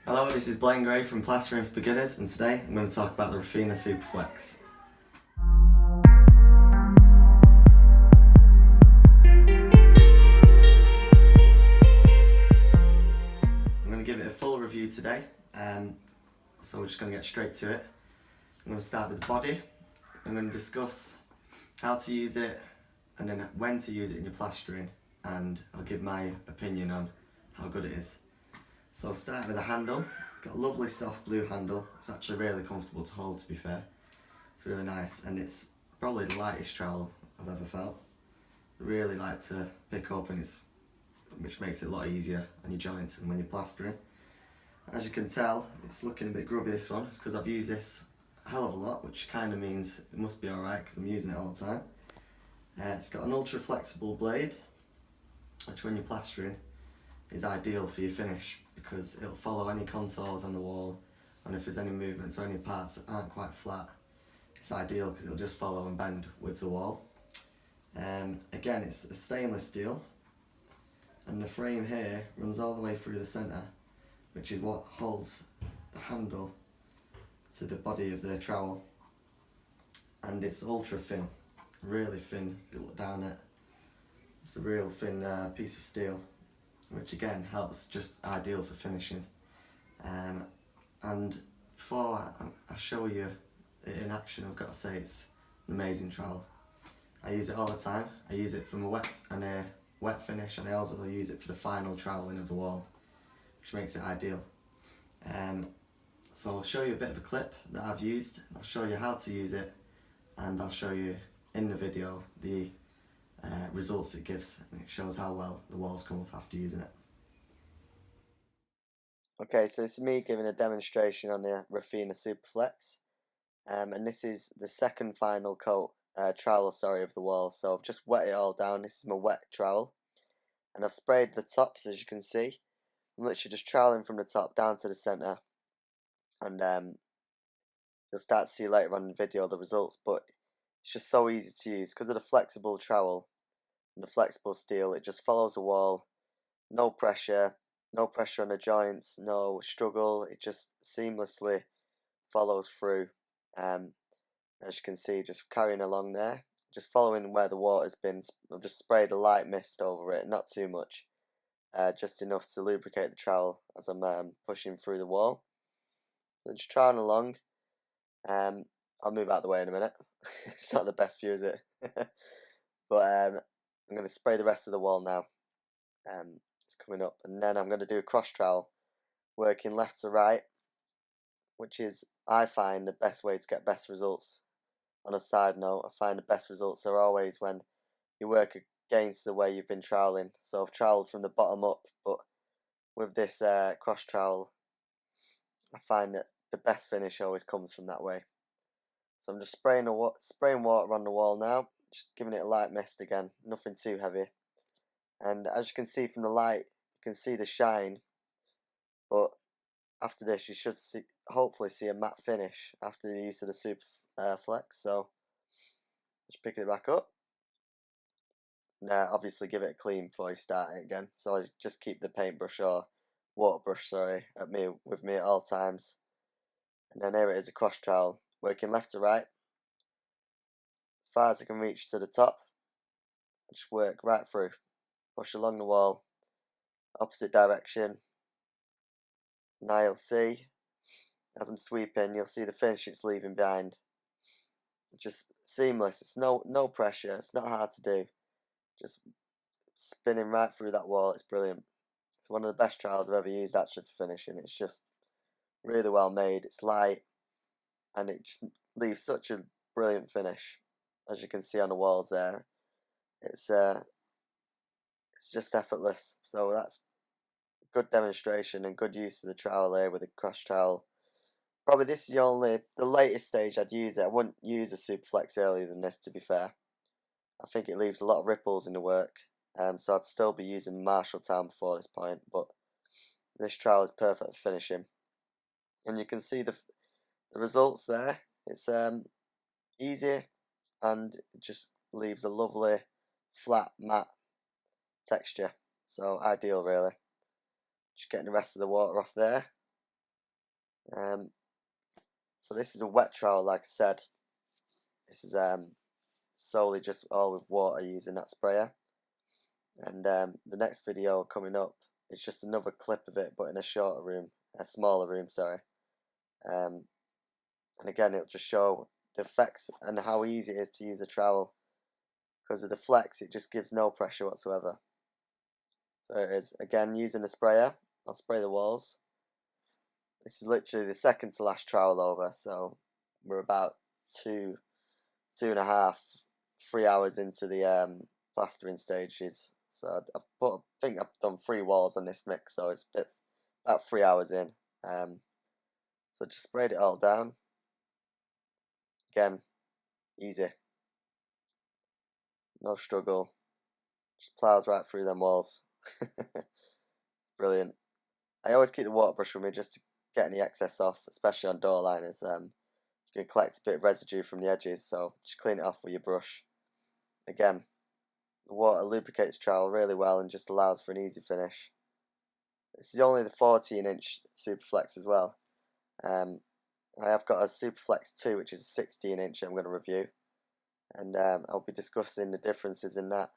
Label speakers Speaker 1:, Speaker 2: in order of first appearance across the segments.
Speaker 1: Hello, this is Blaine Gray from Plastering For Beginners, and today I'm going to talk about the Refina Superflex. I'm going to give it a full review today, so we're just going to get straight to it. I'm going to start with the body. I'm going to discuss how to use it and then when to use it in your plastering, and I'll give my opinion on how good it is. So starting with the handle, it's got a lovely soft blue handle. It's actually really comfortable to hold, to be fair. It's really nice, and it's probably the lightest trowel I've ever felt. Really like to pick up, and which makes it a lot easier on your joints and when you're plastering. As you can tell, it's looking a bit grubby, this one. It's because I've used this a hell of a lot, which kind of means it must be alright because I'm using it all the time. It's got an ultra flexible blade, which when you're plastering is ideal for your finish because it'll follow any contours on the wall, and if there's any movements or any parts that aren't quite flat, it's ideal because it'll just follow and bend with the wall. Again, it's a stainless steel, and the frame here runs all the way through the centre, which is what holds the handle to the body of the trowel. And it's ultra thin, really thin. If you look down it, it's a real thin piece of steel, which again helps, just ideal for finishing. And before I show you it in action, I've got to say it's an amazing trowel. I use it all the time. I use it from a wet finish, and I also use it for the final troweling of the wall, which makes it ideal. So I'll show you a bit of a clip that I've used. I'll show you how to use it, and I'll show you in the video the results it gives, and it shows how well the walls come up after using it. Okay, so it's me giving a demonstration on the Refina Superflex, and this is the second final coat, trowel of the wall. So I've just wet it all down. This is my wet trowel, and I've sprayed the tops, as you can see. I'm literally just troweling from the top down to the centre, and you'll start to see later on in the video the results, but it's just so easy to use because of the flexible trowel and the flexible steel. It just follows the wall, no pressure on the joints, no struggle. It just seamlessly follows through. As you can see, just carrying along there, just following where the water's been. I've just sprayed a light mist over it, not too much, just enough to lubricate the trowel as I'm pushing through the wall. So just troweling along. I'll move out the way in a minute. It's not the best view, is it? But I'm going to spray the rest of the wall now. It's coming up, and then I'm going to do a cross trowel, working left to right, which is, I find, the best way to get best results. On a side note, I find the best results are always when you work against the way you've been troweling. So I've troweled from the bottom up, but with this cross trowel, I find that the best finish always comes from that way. So I'm just spraying water on the wall now, just giving it a light mist again, nothing too heavy. And as you can see from the light, you can see the shine, but after this you should hopefully see a matte finish after the use of the Superflex. So just picking it back up. Now obviously give it a clean before you start it again. So I just keep the paintbrush or water brush, with me at all times. And then here it is, a cross trowel, working left to right, as far as I can reach to the top. Just work right through, push along the wall, opposite direction. Now you'll see, as I'm sweeping, you'll see the finish it's leaving behind. It's just seamless. It's no pressure. It's not hard to do. Just spinning right through that wall. It's brilliant. It's one of the best trowels I've ever used actually for finishing. It's just really well made. It's light, and it just leaves such a brilliant finish, as you can see on the walls there. It's just effortless. So that's good demonstration and good use of the trowel here with the cross trowel. Probably this is the latest stage I'd use it. I wouldn't use a Superflex earlier than this, to be fair. I think it leaves a lot of ripples in the work, so I'd still be using Marshalltown before this point, but this trowel is perfect for finishing. And you can see the results there. It's easy, and it just leaves a lovely flat matte texture, so ideal really. Just getting the rest of the water off there. So this is a wet trowel, like I said. This is solely just all with water using that sprayer. And the next video coming up is just another clip of it, but in a smaller room, sorry. And again, it'll just show the effects and how easy it is to use a trowel. Because of the flex, it just gives no pressure whatsoever. So it is, again, using a sprayer. I'll spray the walls. This is literally the second to last trowel over, so we're about 2.5, 3 hours into the plastering stages. So I think I've done 3 walls on this mix, so it's about 3 hours in. So just sprayed it all down. Again, easy. No struggle. Just plows right through them walls. Brilliant. I always keep the water brush with me just to get any excess off, especially on door liners. You can collect a bit of residue from the edges, so just clean it off with your brush. Again, the water lubricates trowel really well and just allows for an easy finish. This is only the 14-inch Superflex as well. I have got a Superflex 2, which is a 16-inch I'm going to review, and I'll be discussing the differences in that.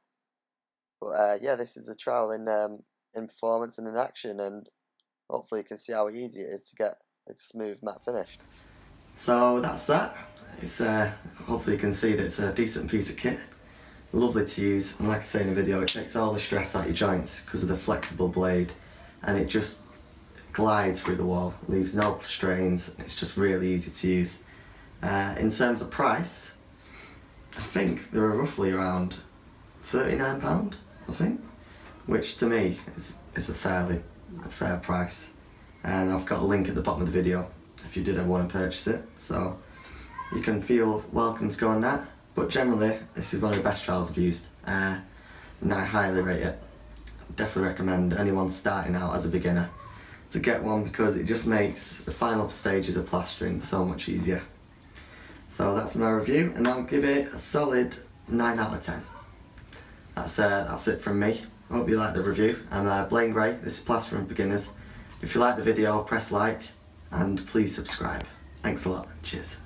Speaker 1: But yeah, this is a trowel in performance and in action, and hopefully you can see how easy it is to get a smooth matte finish. So that's that. It's hopefully you can see that it's a decent piece of kit. Lovely to use, and like I say in the video, it takes all the stress out your joints because of the flexible blade, and it just glides through the wall, leaves no strains. It's just really easy to use. In terms of price, I think they're roughly around £39, I think, which to me is a fair price. And I've got a link at the bottom of the video if you did ever want to purchase it, so you can feel welcome to go on that. But generally, this is one of the best trowels I've used, and I highly rate it. Definitely recommend anyone starting out as a beginner to get one, because it just makes the final stages of plastering so much easier. So that's my review, and I'll give it a solid 9 out of 10. That's it from me. I hope you liked the review. I'm Blaine Gray, this is Plastering For Beginners. If you like the video, press like, and please subscribe. Thanks a lot, cheers.